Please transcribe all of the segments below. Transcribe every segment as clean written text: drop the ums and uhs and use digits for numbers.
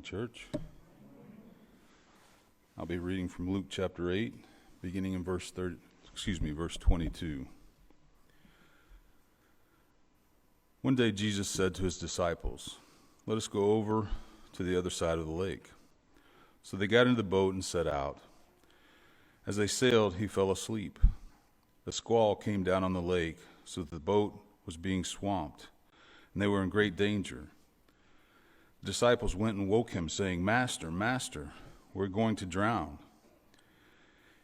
morning, church. I'll be reading from Luke chapter 8, beginning in verse 22. One day Jesus said to his disciples, "Let us go over to the other side of the lake." So they got into the boat and set out. As they sailed, he fell asleep. A squall came down on the lake, so that the boat was being swamped, and they were in great danger. The disciples went and woke him, saying, "Master, Master, we're going to drown."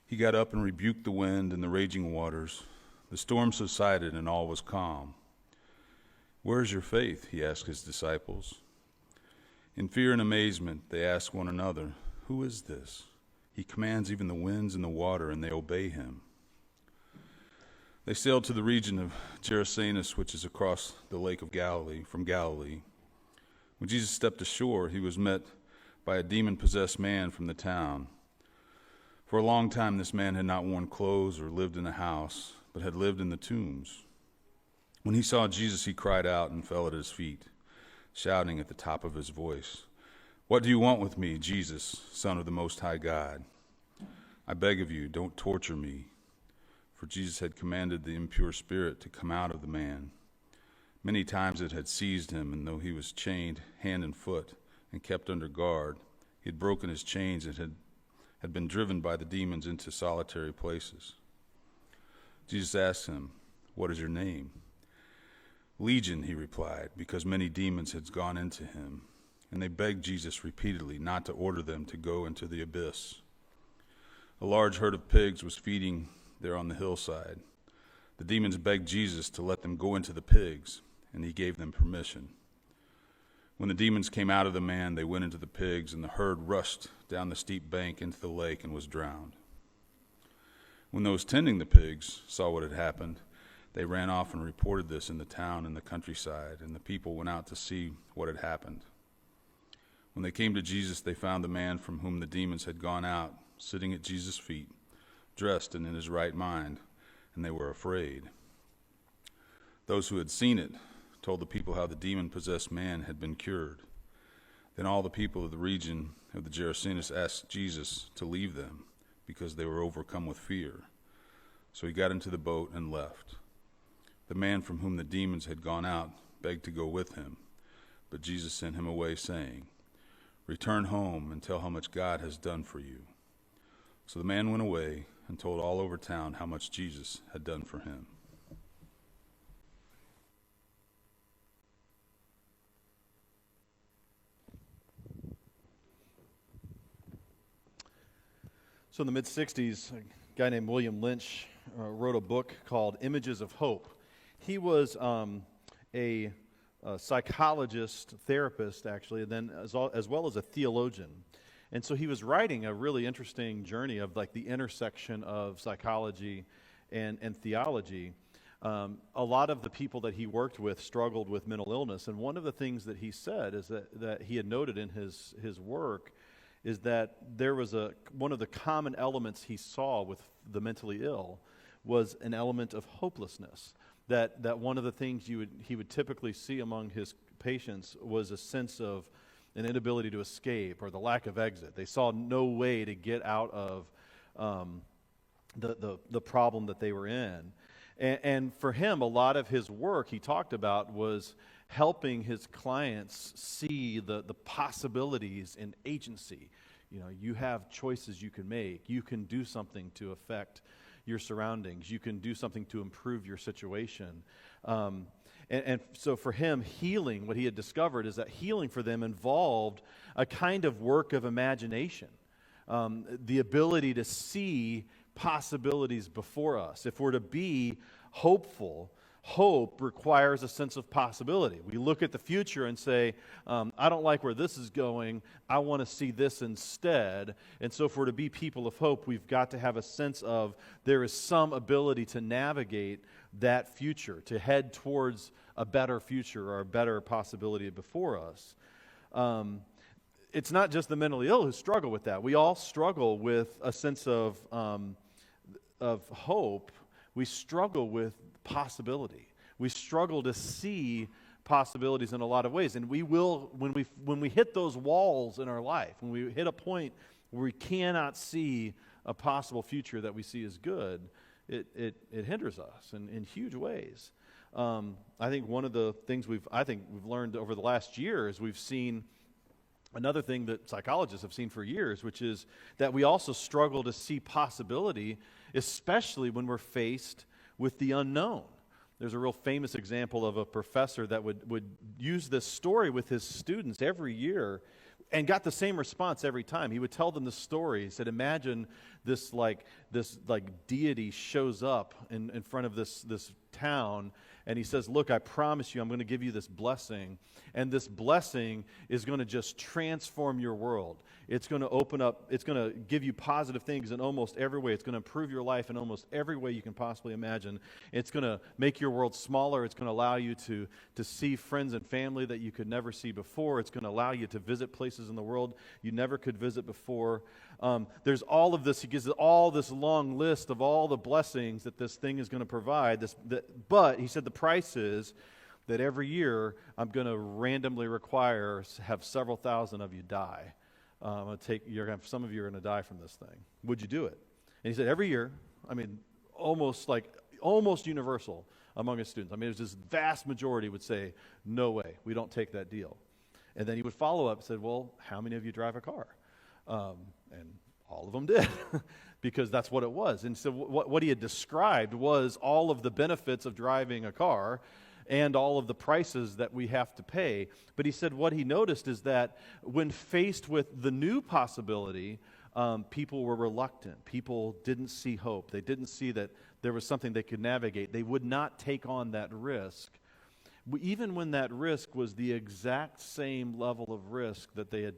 He got up and rebuked the wind and the raging waters. The storm subsided and all was calm. "Where is your faith?" he asked his disciples. In fear and amazement, they asked one another, "Who is this? He commands even the winds and the water, and they obey him." They sailed to the region of Gerasenes, which is across the lake of Galilee, from Galilee. When Jesus stepped ashore, he was met by a demon-possessed man from the town. For a long time, this man had not worn clothes or lived in a house, but had lived in the tombs. When he saw Jesus, he cried out and fell at his feet, shouting at the top of his voice, "What do you want with me, Jesus, Son of the Most High God? I beg of you, don't torture me." For Jesus had commanded the impure spirit to come out of the man. Many times it had seized him, and though he was chained hand and foot and kept under guard, he had broken his chains and had been driven by the demons into solitary places. Jesus asked him, "What is your name?" "Legion," he replied, because many demons had gone into him. And they begged Jesus repeatedly not to order them to go into the abyss. A large herd of pigs was feeding there on the hillside. The demons begged Jesus to let them go into the pigs, and he gave them permission. When the demons came out of the man, they went into the pigs, and the herd rushed down the steep bank into the lake and was drowned. When those tending the pigs saw what had happened, they ran off and reported this in the town and the countryside, and the people went out to see what had happened. When they came to Jesus, they found the man from whom the demons had gone out, sitting at Jesus' feet, dressed and in his right mind, and they were afraid. Those who had seen it told the people how the demon-possessed man had been cured. Then all the people of the region of the Gerasenes asked Jesus to leave them, because they were overcome with fear. So he got into the boat and left. The man from whom the demons had gone out begged to go with him, but Jesus sent him away, saying, "Return home and tell how much God has done for you." So the man went away and told all over town how much Jesus had done for him. So in the mid-'60s, a guy named William Lynch wrote a book called Images of Hope. He was a psychologist, therapist, actually, and then as well as a theologian. And so he was writing a really interesting journey of like the intersection of psychology and theology. A lot of the people that he worked with struggled with mental illness, and one of the things that he said is that he had noted in his work is that there was one of the common elements he saw with the mentally ill was an element of hopelessness. That one of the things he would typically see among his patients was a sense of an inability to escape or the lack of exit. They saw no way to get out of the problem that they were in. And for him, a lot of his work he talked about was helping his clients see the possibilities in agency. You know, you have choices you can make. You can do something to affect your surroundings. You can do something to improve your situation. And so for him, healing, what he had discovered is that healing for them involved a kind of work of imagination, the ability to see possibilities before us. If we're to be hopeful, hope requires a sense of possibility. We look at the future and say, I don't like where this is going. I want to see this instead. And so if we're to be people of hope, we've got to have a sense of there is some ability to navigate that future, to head towards a better future or a better possibility before us. It's not just the mentally ill who struggle with that. We all struggle with a sense of hope. We struggle with possibility. We struggle to see possibilities in a lot of ways. And we will, when we hit those walls in our life, when we hit a point where we cannot see a possible future that we see as good, it hinders us in huge ways. I think one of the things we've learned over the last year is we've seen another thing that psychologists have seen for years, which is that we also struggle to see possibility, especially when we're faced with the unknown. There's a real famous example of a professor that would use this story with his students every year and got the same response every time. He would tell them the story. He said, imagine this deity shows up in front of this town, and he says, look, I promise you I'm going to give you this blessing, and this blessing is going to just transform your world. It's going to open up, it's going to give you positive things in almost every way. It's going to improve your life in almost every way you can possibly imagine. It's going to make your world smaller. It's going to allow you to see friends and family that you could never see before. It's going to allow you to visit places in the world you never could visit before. There's all of this. He gives all this long list of all the blessings that this thing is going to provide. But he said the price is that every year I'm going to randomly have several thousand of you die. Some of you are going to die from this thing. Would you do it? And he said every year, almost universal among his students. It was this vast majority would say, no way, we don't take that deal. And then he would follow up and said, well, how many of you drive a car? And all of them did, because that's what it was. And so what he had described was all of the benefits of driving a car and all of the prices that we have to pay. But he said what he noticed is that when faced with the new possibility, people were reluctant. People didn't see hope. They didn't see that there was something they could navigate. They would not take on that risk, even when that risk was the exact same level of risk that they had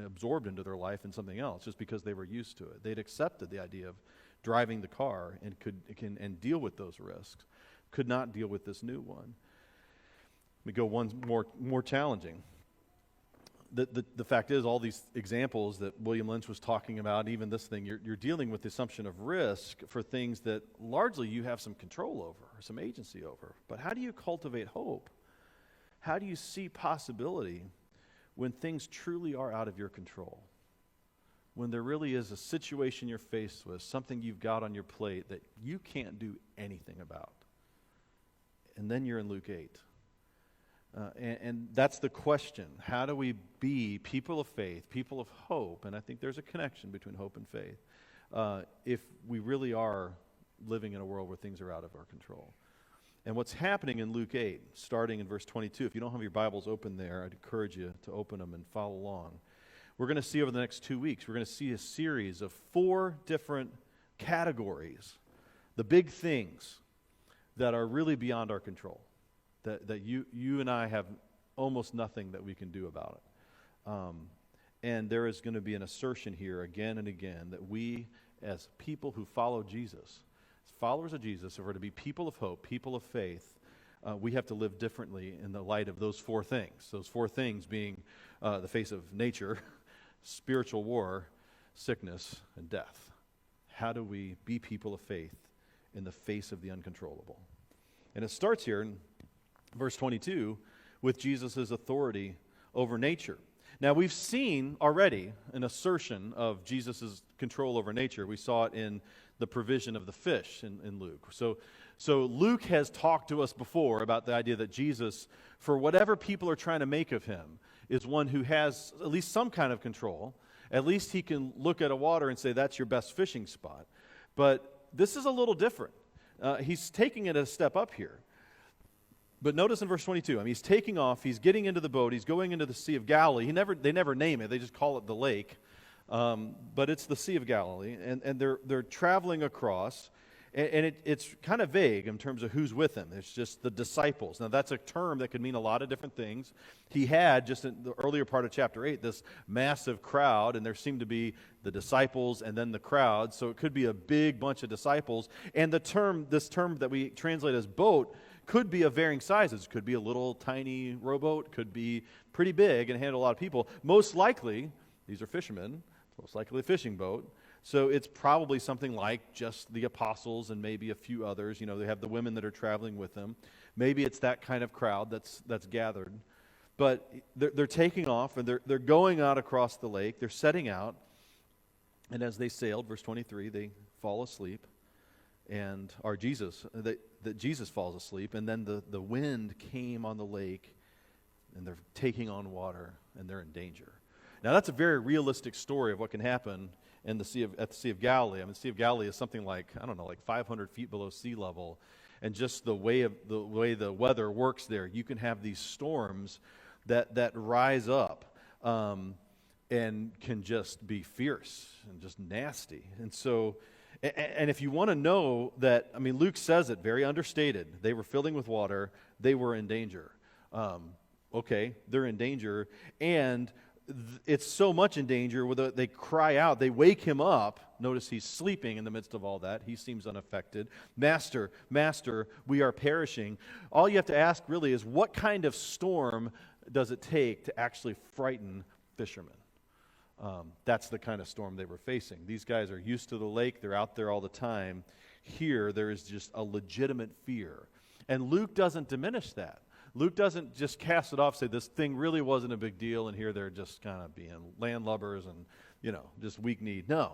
absorbed into their life in something else, just because they were used to it. They'd accepted the idea of driving the car and deal with those risks. Could not deal with this new one. Let me go one more challenging. The fact is, all these examples that William Lynch was talking about, even this thing, you're dealing with the assumption of risk for things that largely you have some control over, or some agency over. But how do you cultivate hope? How do you see possibility when things truly are out of your control? When there really is a situation you're faced with, something you've got on your plate that you can't do anything about. And then you're in Luke 8. And that's the question. How do we be people of faith, people of hope? And I think there's a connection between hope and faith if we really are living in a world where things are out of our control. And what's happening in Luke 8, starting in verse 22, if you don't have your Bibles open there, I'd encourage you to open them and follow along. We're going to see over the next 2 weeks, we're going to see a series of 4 different categories, the big things that are really beyond our control, that you and I have almost nothing that we can do about it. And there is going to be an assertion here again and again that we, as people who follow Jesus, as followers of Jesus, if we're to be people of hope, people of faith, we have to live differently in the light of those 4 things. Those 4 things being the face of nature, spiritual war, sickness, and death. How do we be people of faith in the face of the uncontrollable? And it starts here in verse 22 with Jesus' authority over nature. Now, we've seen already an assertion of Jesus' control over nature. We saw it in the provision of the fish in Luke. So Luke has talked to us before about the idea that Jesus, for whatever people are trying to make of him, is one who has at least some kind of control. At least he can look at a water and say, that's your best fishing spot. But this is a little different. He's taking it a step up here. But notice in verse 22, he's taking off, he's getting into the boat, he's going into the Sea of Galilee. They never name it, they just call it the lake. But it's the Sea of Galilee, and they're traveling across, and it's kind of vague in terms of who's with him. It's just the disciples. Now, that's a term that could mean a lot of different things. He had, just in the earlier part of chapter 8, this massive crowd, and there seemed to be the disciples and then the crowd, so it could be a big bunch of disciples. And this term that we translate as boat could be of varying sizes. It could be a little tiny rowboat, could be pretty big and handle a lot of people. Most likely, these are fishermen, most likely a fishing boat. So it's probably something like just the apostles and maybe a few others. They have the women that are traveling with them. Maybe it's that kind of crowd that's gathered. But they're taking off, and they're going out across the lake. They're setting out. And as they sailed, verse 23, they fall asleep. Jesus falls asleep. And then the wind came on the lake, and they're taking on water, and they're in danger. Now, that's a very realistic story of what can happen at the Sea of Galilee. I mean, the Sea of Galilee is something like, 500 feet below sea level. And just the way the weather works there, you can have these storms that rise up and can just be fierce and just nasty. And so, and if you want to know that, Luke says it very understated. They were filling with water. They were in danger. Okay, they're in danger. And it's so much in danger where they cry out. They wake him up. Notice he's sleeping in the midst of all that. He seems unaffected. Master, Master, we are perishing. All you have to ask really is, what kind of storm does it take to actually frighten fishermen? That's the kind of storm they were facing. These guys are used to the lake. They're out there all the time. Here, there is just a legitimate fear. And Luke doesn't diminish that. Luke doesn't just cast it off, say this thing really wasn't a big deal, and here they're just kind of being landlubbers and, just weak-kneed. No,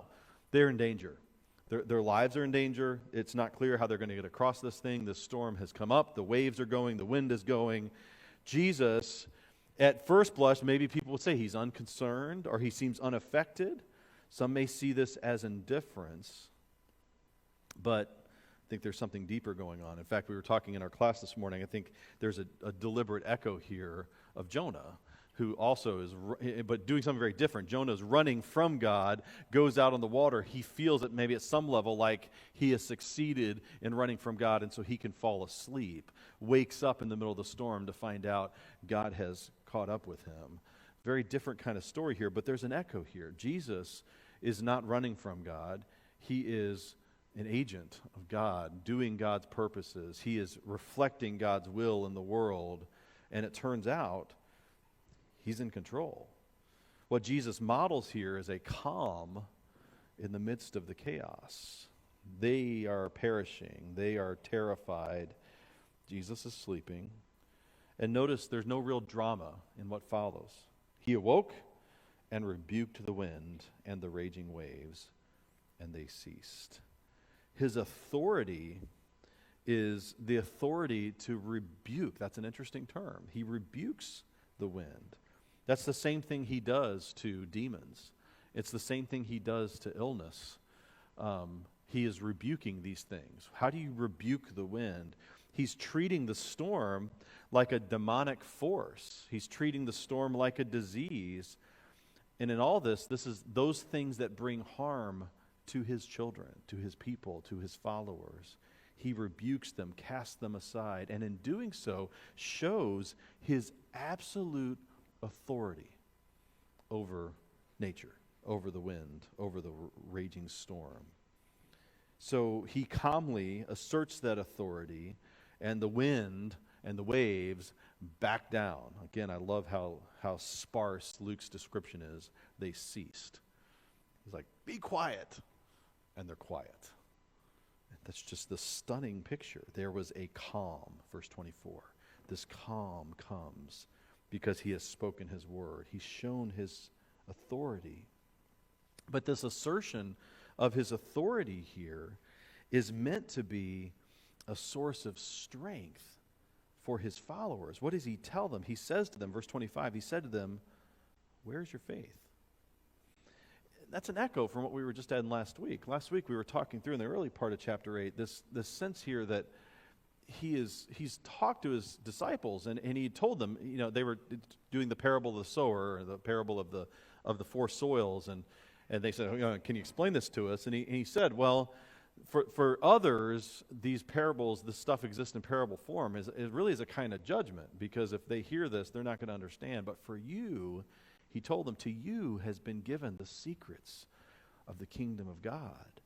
they're in danger. Their lives are in danger. It's not clear how they're going to get across this thing. This storm has come up. The waves are going. The wind is going. Jesus, at first blush, maybe people would say he's unconcerned or he seems unaffected. Some may see this as indifference, but I think there's something deeper going on. In fact, we were talking in our class this morning. I think there's a deliberate echo here of Jonah, who also is, but doing something very different. Jonah's running from God, goes out on the water. He feels it maybe at some level like he has succeeded in running from God, and so he can fall asleep. Wakes up in the middle of the storm to find out God has caught up with him. Very different kind of story here, but there's an echo here. Jesus is not running from God. He is an agent of God, doing God's purposes. He is reflecting God's will in the world, and it turns out he's in control. What Jesus models here is a calm in the midst of the chaos. They are perishing. They are terrified. Jesus is sleeping. And notice there's no real drama in what follows. He awoke and rebuked the wind and the raging waves, and they ceased. His authority is the authority to rebuke. That's an interesting term. He rebukes the wind. That's the same thing he does to demons. It's the same thing he does to illness. He is rebuking these things. How do you rebuke the wind? He's treating the storm like a demonic force. He's treating the storm like a disease. And in all this is those things that bring harm to his children, to his people, to his followers. He rebukes them, casts them aside, and in doing so shows his absolute authority over nature, over the wind, over the raging storm. So he calmly asserts that authority, and the wind and the waves back down. Again, I love how sparse Luke's description is. They ceased. He's like, be quiet. And they're quiet. That's just the stunning picture. There was a calm, verse 24. This calm comes because he has spoken his word. He's shown his authority. But this assertion of his authority here is meant to be a source of strength for his followers. What does he tell them? He says to them, verse 25, he said to them, where's your faith? That's an echo from what we were just at last week. Last week we were talking through in the early part of chapter 8, this sense here that he's talked to his disciples and he told them, they were doing the parable of the sower, or the parable of the four soils, and they said, can you explain this to us? And he said, well, for others, these parables, this stuff exists in parable form. It really is a kind of judgment, because if they hear this, they're not going to understand. But for you, he told them, to you has been given the secrets of the kingdom of God.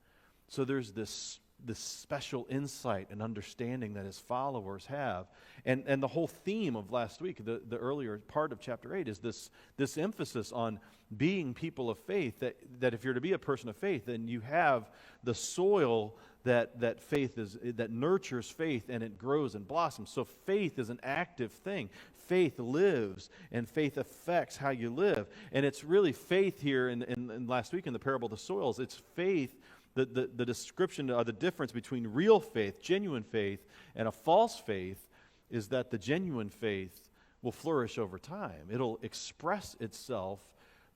So there's this this special insight and understanding that his followers have. And the whole theme of last week, the earlier part of chapter 8, is this emphasis on being people of faith, that if you're to be a person of faith, then you have the soil that faith is, that nurtures faith, and it grows and blossoms. So faith is an active thing. Faith lives, and faith affects how you live. And it's really faith here in last week in the parable of the soils. It's faith. The description of the difference between real faith, genuine faith, and a false faith is that the genuine faith will flourish over time. It'll express itself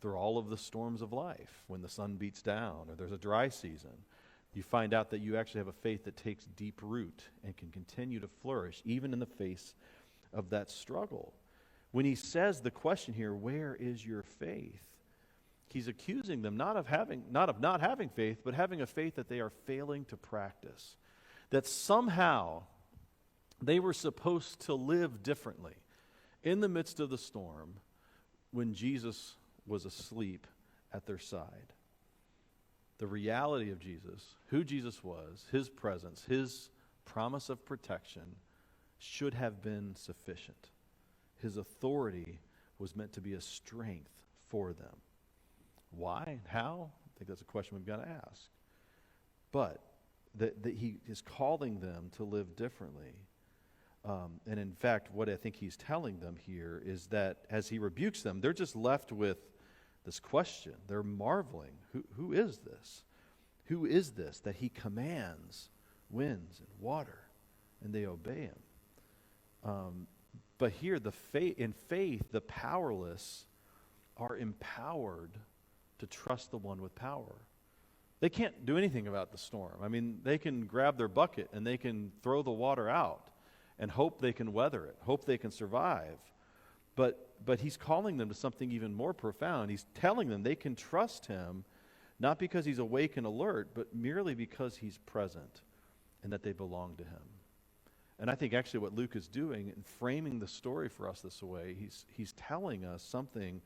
through all of the storms of life. When the sun beats down or there's a dry season, you find out that you actually have a faith that takes deep root and can continue to flourish even in the face of that struggle. When he says the question here, where is your faith? He's accusing them not of not having faith, but having a faith that they are failing to practice. That somehow they were supposed to live differently in the midst of the storm when Jesus was asleep at their side. The reality of Jesus, who Jesus was, his presence, his promise of protection should have been sufficient. His authority was meant to be a strength for them. Why? How? I think that's a question we've got to ask. But that he is calling them to live differently. And in fact, what I think he's telling them here is that as he rebukes them, they're just left with this question. They're marveling. Who is this? Who is this that he commands winds and water, and they obey him? But here, in faith, the powerless are empowered to trust the one with power. They can't do anything about the storm. I mean, they can grab their bucket and they can throw the water out and hope they can weather it, hope they can survive. But he's calling them to something even more profound. He's telling them they can trust him, not because he's awake and alert, but merely because he's present and that they belong to him. And I think actually what Luke is doing in framing the story for us this way, he's telling us something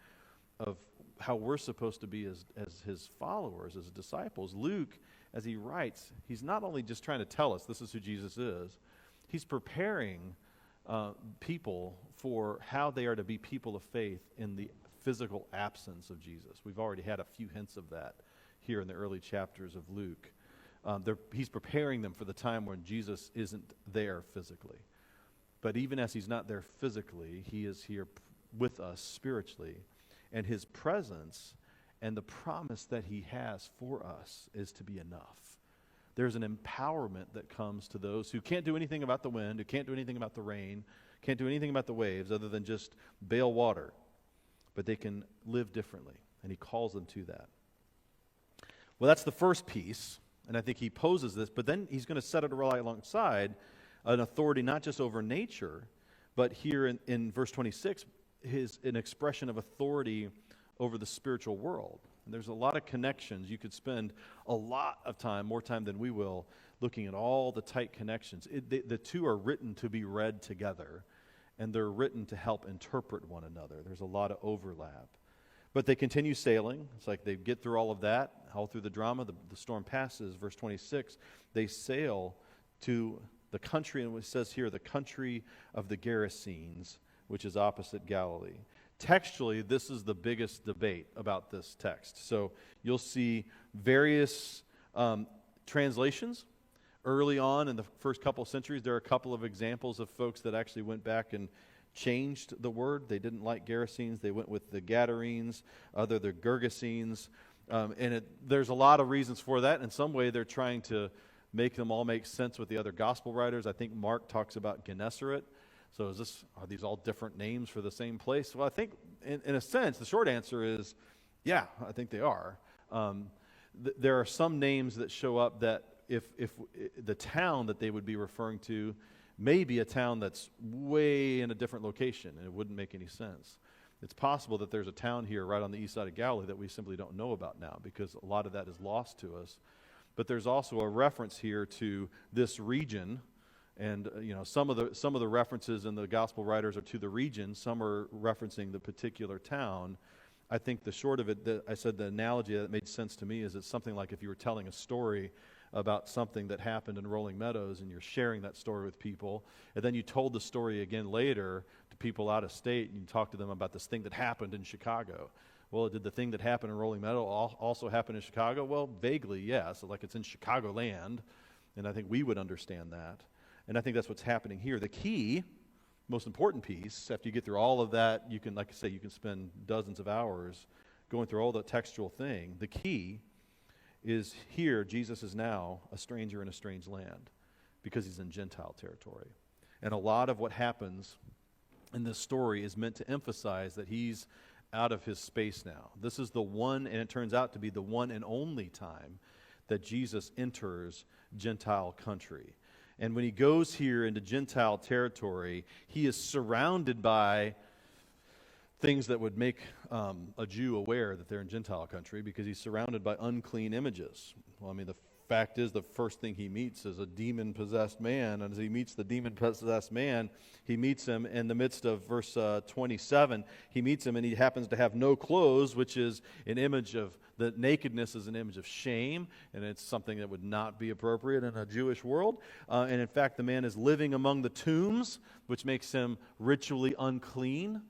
of how we're supposed to be as his followers, as disciples. Luke, as he writes, he's not only just trying to tell us this is who Jesus is, he's preparing people for how they are to be people of faith in the physical absence of Jesus. We've already had a few hints of that here in the early chapters of Luke. He's preparing them for the time when Jesus isn't there physically. But even as he's not there physically, he is here with us spiritually. And his presence and the promise that he has for us is to be enough. There's an empowerment that comes to those who can't do anything about the wind, who can't do anything about the rain, can't do anything about the waves other than just bail water. But they can live differently, and he calls them to that. Well, that's the first piece, and I think he poses this, but then he's going to set it right alongside an authority not just over nature, but here in verse 26, an expression of authority over the spiritual world. And there's a lot of connections. You could spend a lot of time, more time than we will, looking at all the tight connections. The two are written to be read together, and they're written to help interpret one another. There's a lot of overlap. But they continue sailing. It's like they get through all of that, all through the drama. The storm passes. Verse 26, they sail to the country, and it says here, the country of the Gerasenes, which is opposite Galilee. Textually, this is the biggest debate about this text. So you'll see various translations. Early on in the first couple of centuries, there are a couple of examples of folks that actually went back and changed the word. They didn't like Gerasenes. They went with the Gadarenes, the Gergesenes. There's a lot of reasons for that. In some way, they're trying to make them all make sense with the other gospel writers. I think Mark talks about Gennesaret. So are these all different names for the same place? Well, I think in a sense, the short answer is, yeah, I think they are. There are some names that show up that if the town that they would be referring to may be a town that's way in a different location, and it wouldn't make any sense. It's possible that there's a town here right on the east side of Galilee that we simply don't know about now because a lot of that is lost to us. But there's also a reference here to this region. And some of the references in the gospel writers are to the region. Some are referencing the particular town. I think the short of it, I said the analogy that made sense to me is it's something like if you were telling a story about something that happened in Rolling Meadows, and you're sharing that story with people, and then you told the story again later to people out of state, and you talked to them about this thing that happened in Chicago. Well, did the thing that happened in Rolling Meadow also happen in Chicago? Well, vaguely, yes. Like it's in Chicagoland, and I think we would understand that. And I think that's what's happening here. The key, most important piece, after you get through all of that, you can, like I say, you can spend dozens of hours going through all the textual thing. The key is here, Jesus is now a stranger in a strange land because he's in Gentile territory. And a lot of what happens in this story is meant to emphasize that he's out of his space now. This is the one, and it turns out to be the one and only time that Jesus enters Gentile country. And when he goes here into Gentile territory, he is surrounded by things that would make a Jew aware that they're in Gentile country, because he's surrounded by unclean images. Well, I mean, the fact is, the first thing he meets is a demon-possessed man, and as he meets the demon-possessed man, he meets him in the midst of verse 27. He meets him, and he happens to have no clothes, which is an image of, the nakedness is an image of shame, and it's something that would not be appropriate in a Jewish world. And in fact, the man is living among the tombs, which makes him ritually unclean.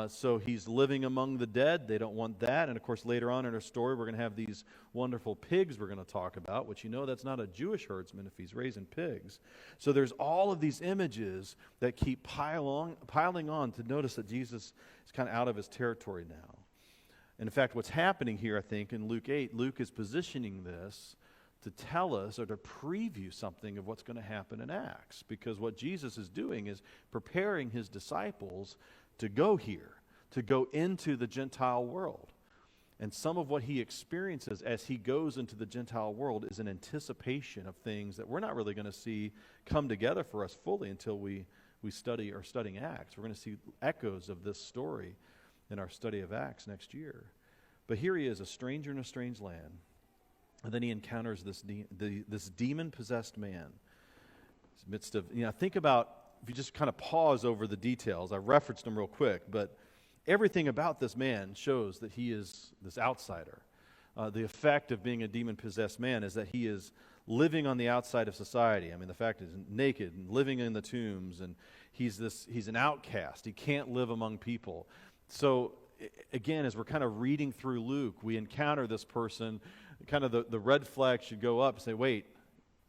So he's living among the dead. They don't want that. And of course, later on in our story, we're going to have these wonderful pigs we're going to talk about, which, you know, that's not a Jewish herdsman if he's raising pigs. So there's all of these images that keep piling on to notice that Jesus is kind of out of his territory now. And in fact, what's happening here, I think, in Luke 8, Luke is positioning this to tell us or to preview something of what's going to happen in Acts. Because what Jesus is doing is preparing his disciples to go here, to go into the Gentile world. And some of what he experiences as he goes into the Gentile world is an anticipation of things that we're not really going to see come together for us fully until we study or studying Acts. We're going to see echoes of this story in our study of Acts next year. But here he is, a stranger in a strange land. And then he encounters this demon-possessed man. In the midst of, think about, if you just kind of pause over the details, I referenced them real quick, but everything about this man shows that he is this outsider. The effect of being a demon-possessed man is that he is living on the outside of society. I mean, the fact is naked and living in the tombs, and he's an outcast. He can't live among people. So, again, as we're kind of reading through Luke, we encounter this person, kind of the red flag should go up and say, wait,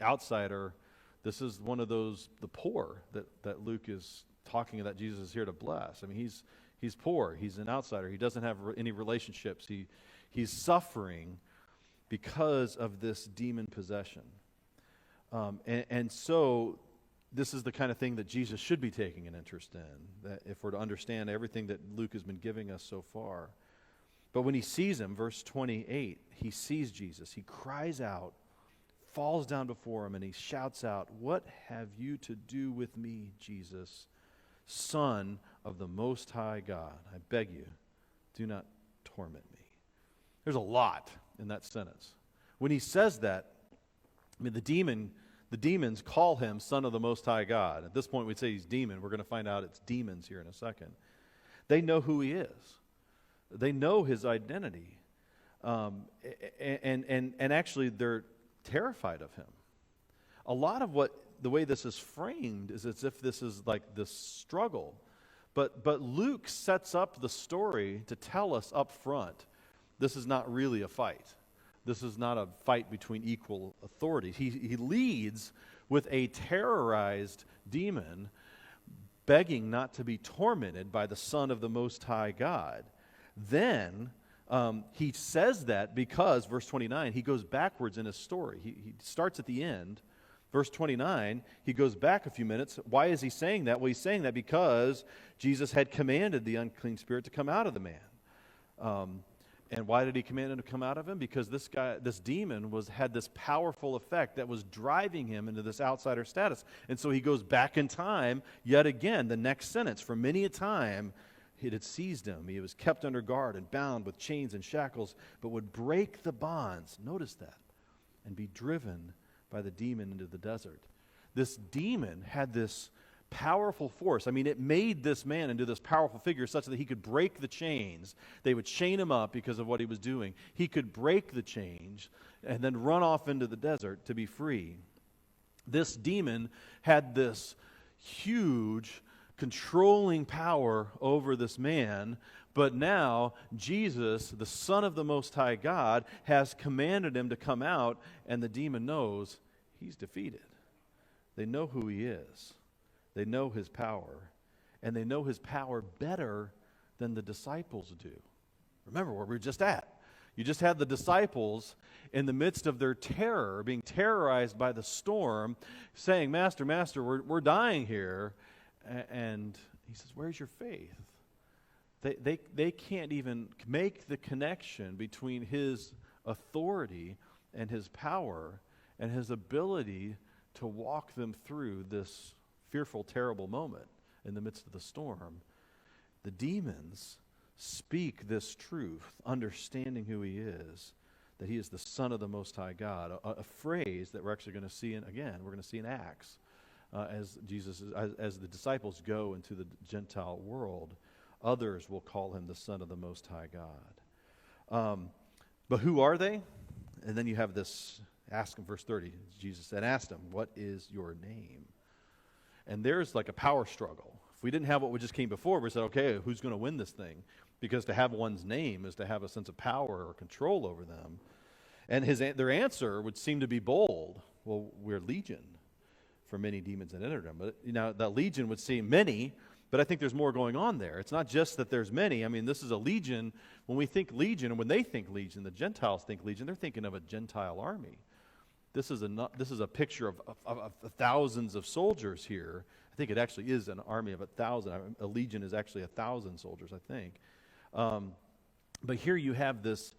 outsider. This is one of those, the poor, that Luke is talking about. Jesus is here to bless. I mean, he's poor. He's an outsider. He doesn't have any relationships. He's suffering because of this demon possession. And so this is the kind of thing that Jesus should be taking an interest in, that if we're to understand everything that Luke has been giving us so far. But when he sees him, verse 28, he sees Jesus. He cries out, falls down before him, and he shouts out, "What have you to do with me, Jesus, Son of the Most High God? I beg you, do not torment me." There's a lot in that sentence. When he says that, I mean, the demons call him Son of the Most High God. At this point, we'd say he's demon. We're going to find out it's demons here in a second. They know who he is. They know his identity. And actually, they're terrified of him. A lot of the way this is framed is as if this is like this struggle. But Luke sets up the story to tell us up front, this is not really a fight. This is not a fight between equal authorities. He leads with a terrorized demon begging not to be tormented by the Son of the Most High God. Then he says that because, verse 29, he goes backwards in his story. He starts at the end. Verse 29, he goes back a few minutes. Why is he saying that? Well, he's saying that because Jesus had commanded the unclean spirit to come out of the man. And why did he command him to come out of him? Because this demon had this powerful effect that was driving him into this outsider status. And so he goes back in time, yet again, the next sentence, for many a time, it had seized him. He was kept under guard and bound with chains and shackles, but would break the bonds, notice that, and be driven by the demon into the desert. This demon had this powerful force. I mean, it made this man into this powerful figure such that he could break the chains. They would chain him up because of what he was doing. He could break the chains and then run off into the desert to be free. This demon had this huge controlling power over this man, but now Jesus, the Son of the Most High God, has commanded him to come out, and the demon knows he's defeated. They know who he is. They know his power, and they know his power better than the disciples do. Remember where we were just at. You just had the disciples in the midst of their terror, being terrorized by the storm, saying, Master, Master, we're dying here. And he says, where's your faith? They can't even make the connection between his authority and his power and his ability to walk them through this fearful, terrible moment in the midst of the storm. The demons speak this truth, understanding who he is, that he is the Son of the Most High God, a phrase that we're actually going to see we're going to see in Acts as the disciples go into the Gentile world. Others will call him the Son of the Most High God. But who are they? And then you have this, ask him, verse 30, Jesus said, asked him, what is your name? And there's like a power struggle. If we didn't have what just came before, we said, okay, who's going to win this thing? Because to have one's name is to have a sense of power or control over them. And their answer would seem to be bold. Well, we're legion, for many demons that entered him. But that legion would seem many, but I think there's more going on there. It's not just that there's many. I mean, this is a legion. When we think legion, and when they think legion, the Gentiles think legion, they're thinking of a Gentile army. This is a picture of thousands of soldiers here. I think it actually is an army of 1,000. A legion is actually 1,000 soldiers, I think. But here you have this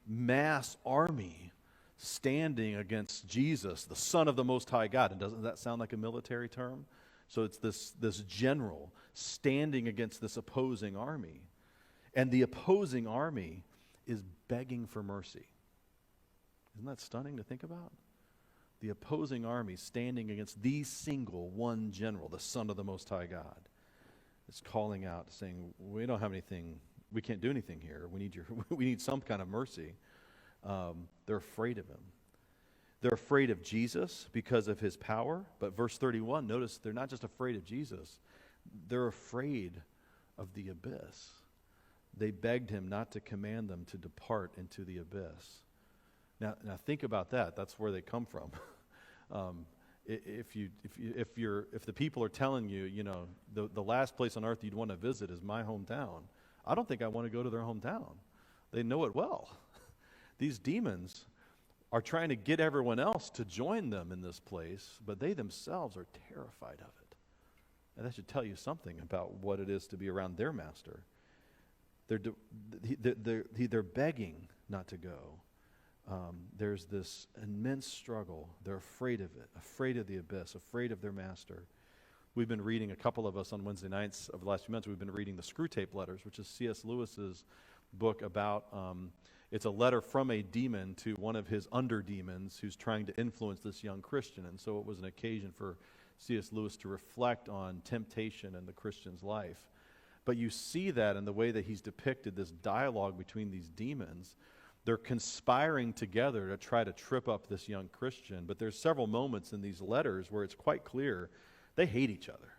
mass army standing against Jesus, the Son of the Most High God. And doesn't that sound like a military term? So it's this general standing against this opposing army. And the opposing army is begging for mercy. Isn't that stunning to think about? The opposing army standing against the single one general, the Son of the Most High God, is calling out, saying, we don't have anything, we can't do anything here. We need some kind of mercy. They're afraid of him. They're afraid of Jesus because of his power. But verse 31, notice they're not just afraid of Jesus. They're afraid of the abyss. They begged him not to command them to depart into the abyss. Now think about that. That's where they come from. If the people are telling you, the last place on earth you'd want to visit is my hometown, I don't think I want to go to their hometown. They know it well. These demons are trying to get everyone else to join them in this place, but they themselves are terrified of it. And that should tell you something about what it is to be around their master. They're begging not to go. There's this immense struggle. They're afraid of it, afraid of the abyss, afraid of their master. We've been reading, a couple of us on Wednesday nights of the last few months, we've been reading the Screw Tape Letters, which is C.S. Lewis's book about, it's a letter from a demon to one of his under-demons who's trying to influence this young Christian. And so it was an occasion for C.S. Lewis to reflect on temptation in the Christian's life. But you see that in the way that he's depicted this dialogue between these demons. They're conspiring together to try to trip up this young Christian. But there's several moments in these letters where it's quite clear they hate each other.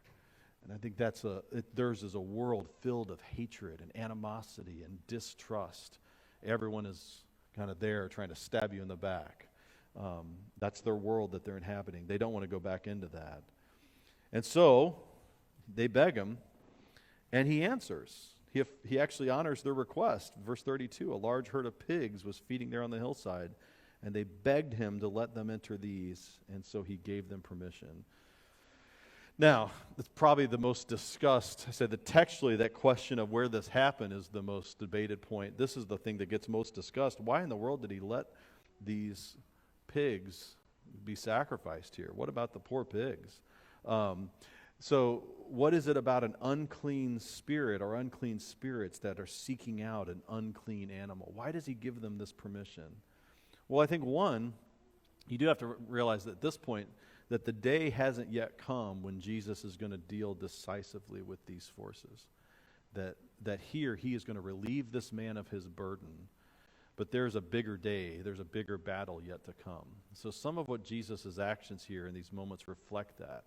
And I think theirs is a world filled of hatred and animosity and distrust. Everyone is kind of there trying to stab you in the back. That's their world that they're inhabiting. They don't want to go back into that. And so they beg him, and he answers. He actually honors their request. Verse 32, a large herd of pigs was feeding there on the hillside, and they begged him to let them enter these, and so he gave them permission. Now, it's probably the most discussed. I said that textually, that question of where this happened is the most debated point. This is the thing that gets most discussed. Why in the world did he let these pigs be sacrificed here? What about the poor pigs? So what is it about an unclean spirit or unclean spirits that are seeking out an unclean animal? Why does he give them this permission? Well, I think one, you do have to realize that at this point that the day hasn't yet come when Jesus is going to deal decisively with these forces. That here he is going to relieve this man of his burden. But there's a bigger day, there's a bigger battle yet to come. So some of what Jesus' actions here in these moments reflect that.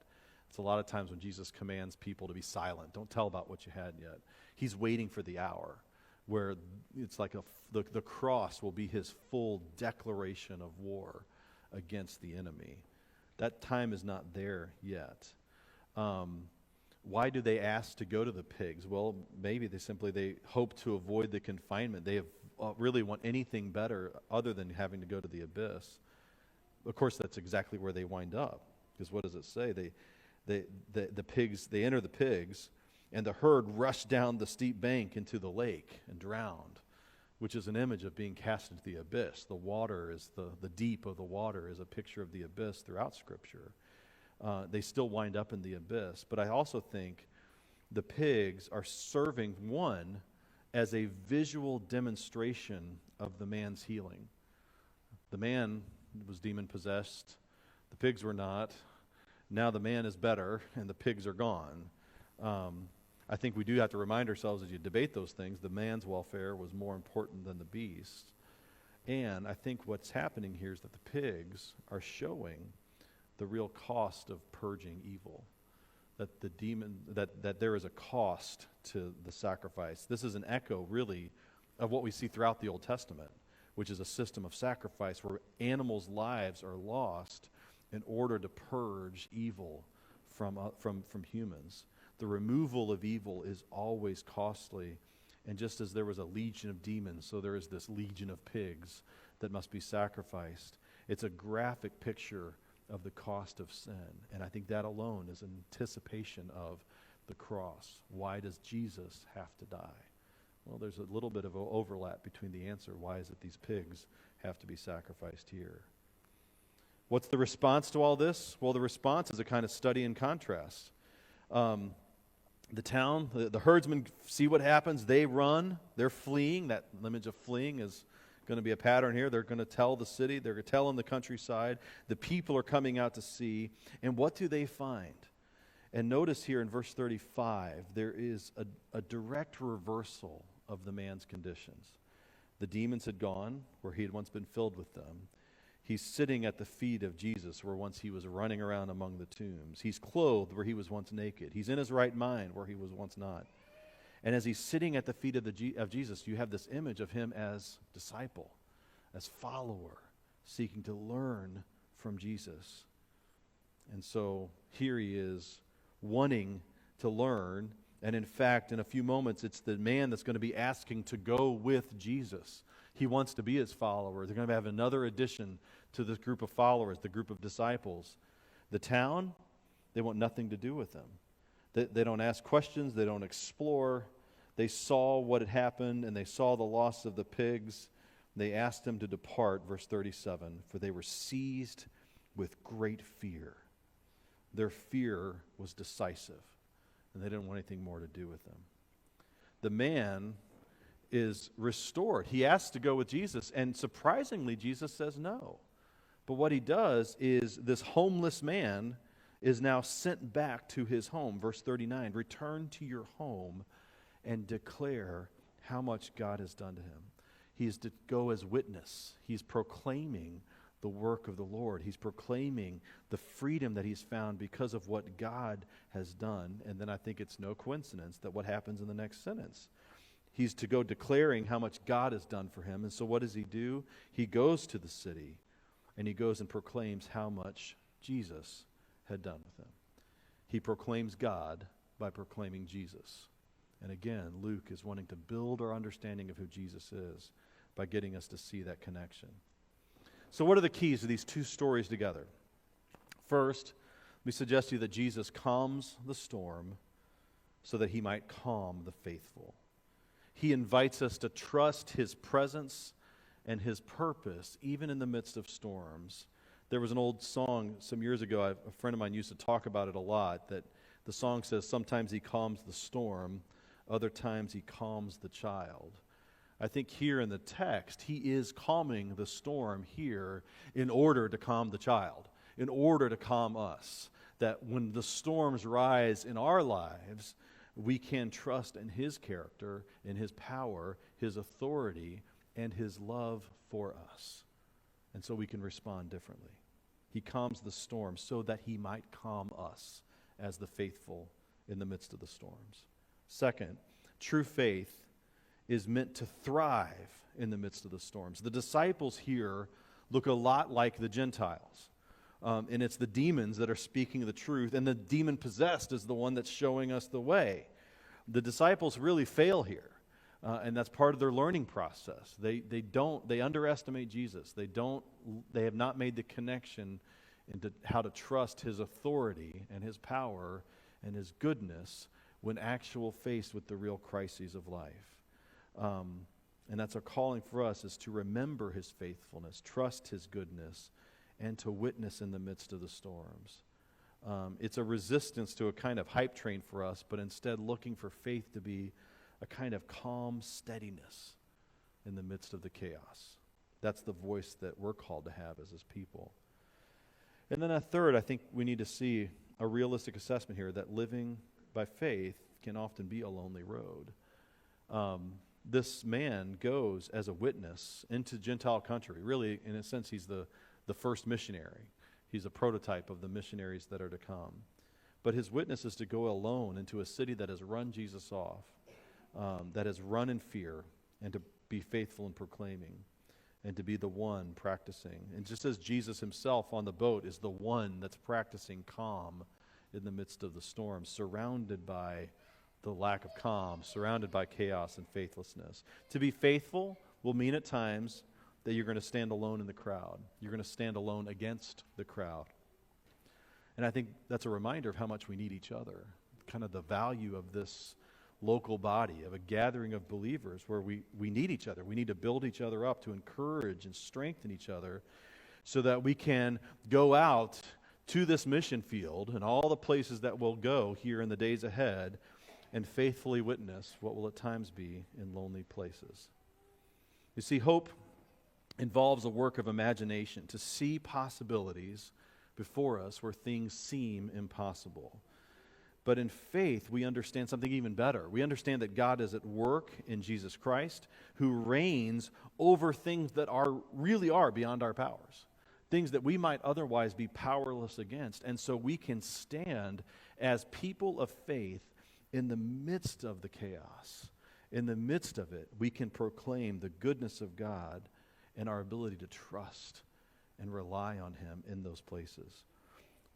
It's a lot of times when Jesus commands people to be silent. Don't tell about what you had yet. He's waiting for the hour where it's like the cross will be his full declaration of war against the enemy. That time is not there yet. Why do they ask to go to the pigs? Well, maybe they hope to avoid the confinement. They really want anything better other than having to go to the abyss. Of course, that's exactly where they wind up. Because what does it say? The pigs, they enter the pigs, and the herd rushed down the steep bank into the lake and drowned, which is an image of being cast into the abyss. The water is the deep of the water is a picture of the abyss throughout Scripture. They still wind up in the abyss. But I also think the pigs are serving one as a visual demonstration of the man's healing. The man was demon-possessed. The pigs were not. Now the man is better, and the pigs are gone. I think we do have to remind ourselves as you debate those things, the man's welfare was more important than the beast. And I think what's happening here is that the pigs are showing the real cost of purging evil. That there is a cost to the sacrifice. This is an echo, really, of what we see throughout the Old Testament, which is a system of sacrifice where animals' lives are lost in order to purge evil from humans. The removal of evil is always costly. And just as there was a legion of demons, so there is this legion of pigs that must be sacrificed. It's a graphic picture of the cost of sin. And I think that alone is an anticipation of the cross. Why does Jesus have to die? Well, there's a little bit of an overlap between the answer. Why is it these pigs have to be sacrificed here? What's the response to all this? Well, the response is a kind of study in contrast. The town, the herdsmen see what happens. They run. They're fleeing. That image of fleeing is going to be a pattern here. They're going to tell the city. They're going to tell in the countryside. The people are coming out to see. And what do they find? And notice here in verse 35, there is a direct reversal of the man's conditions. The demons had gone where he had once been filled with them. He's sitting at the feet of Jesus where once he was running around among the tombs. He's clothed where he was once naked. He's in his right mind where he was once not. And as he's sitting at the feet of Jesus, you have this image of him as disciple, as follower, seeking to learn from Jesus. And so here he is wanting to learn. And in fact, in a few moments, it's the man that's going to be asking to go with Jesus. He wants to be his follower. They're going to have another addition to this group of followers, the group of disciples. The town, they want nothing to do with them. They don't ask questions. They don't explore. They saw what had happened, and they saw the loss of the pigs. They asked him to depart, verse 37, for they were seized with great fear. Their fear was decisive, and they didn't want anything more to do with them. The man is restored. He asks to go with Jesus, and surprisingly, Jesus says no. But what he does is this homeless man is now sent back to his home. Verse 39, return to your home and declare how much God has done to him. He is to go as witness. He's proclaiming the work of the Lord. He's proclaiming the freedom that he's found because of what God has done. And then I think it's no coincidence that what happens in the next sentence. He's to go declaring how much God has done for him. And so what does he do? He goes to the city, and he goes and proclaims how much Jesus had done with him. He proclaims God by proclaiming Jesus. And again, Luke is wanting to build our understanding of who Jesus is by getting us to see that connection. So what are the keys to these two stories together? First, we suggest to you that Jesus calms the storm so that he might calm the faithful. He invites us to trust his presence and his purpose, even in the midst of storms. There was an old song some years ago, a friend of mine used to talk about it a lot, that the song says, sometimes he calms the storm, other times he calms the child. I think here in the text, he is calming the storm here in order to calm the child, in order to calm us. That when the storms rise in our lives, we can trust in his character, in his power, his authority and his love for us. And so we can respond differently. He calms the storm so that he might calm us as the faithful in the midst of the storms. Second, true faith is meant to thrive in the midst of the storms. The disciples here look a lot like the Gentiles. And it's the demons that are speaking the truth, and the demon-possessed is the one that's showing us the way. The disciples really fail here, and that's part of their learning process. They underestimate Jesus. They have not made the connection into how to trust his authority and his power and his goodness when faced with the real crises of life. And that's our calling for us, is to remember his faithfulness, trust his goodness, and to witness in the midst of the storms. It's a resistance to a kind of hype train for us, but instead looking for faith to be a kind of calm steadiness in the midst of the chaos. That's the voice that we're called to have as his people. And then a third, I think we need to see a realistic assessment here that living by faith can often be a lonely road. This man goes as a witness into Gentile country. Really, in a sense, he's the first missionary. He's a prototype of the missionaries that are to come. But his witness is to go alone into a city that has run Jesus off, that has run in fear, and to be faithful in proclaiming, and to be the one practicing. And just as Jesus himself on the boat is the one that's practicing calm in the midst of the storm, surrounded by the lack of calm, surrounded by chaos and faithlessness. To be faithful will mean at times that you're going to stand alone in the crowd. You're going to stand alone against the crowd. And I think that's a reminder of how much we need each other, kind of the value of this local body, of a gathering of believers where we need each other. We need to build each other up, to encourage and strengthen each other so that we can go out to this mission field and all the places that we'll go here in the days ahead and faithfully witness what will at times be in lonely places. You see, hope involves a work of imagination, to see possibilities before us where things seem impossible. But in faith, we understand something even better. We understand that God is at work in Jesus Christ, who reigns over things that really are beyond our powers, things that we might otherwise be powerless against. And so we can stand as people of faith in the midst of the chaos. In the midst of it, we can proclaim the goodness of God and our ability to trust and rely on him in those places.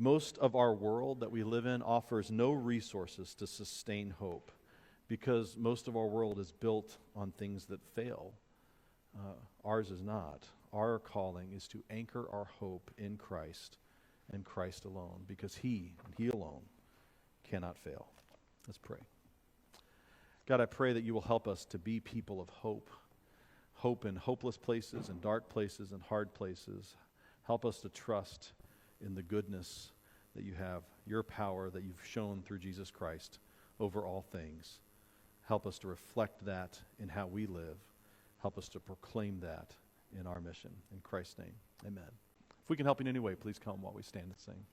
Most of our world that we live in offers no resources to sustain hope, because most of our world is built on things that fail. Ours is not. Our calling is to anchor our hope in Christ and Christ alone, because he and he alone cannot fail. Let's pray. God, I pray that you will help us to be people of hope. Hope in hopeless places and dark places and hard places. Help us to trust in the goodness that you have, your power that you've shown through Jesus Christ over all things. Help us to reflect that in how we live. Help us to proclaim that in our mission. In Christ's name, amen. If we can help you in any way, please come while we stand and sing.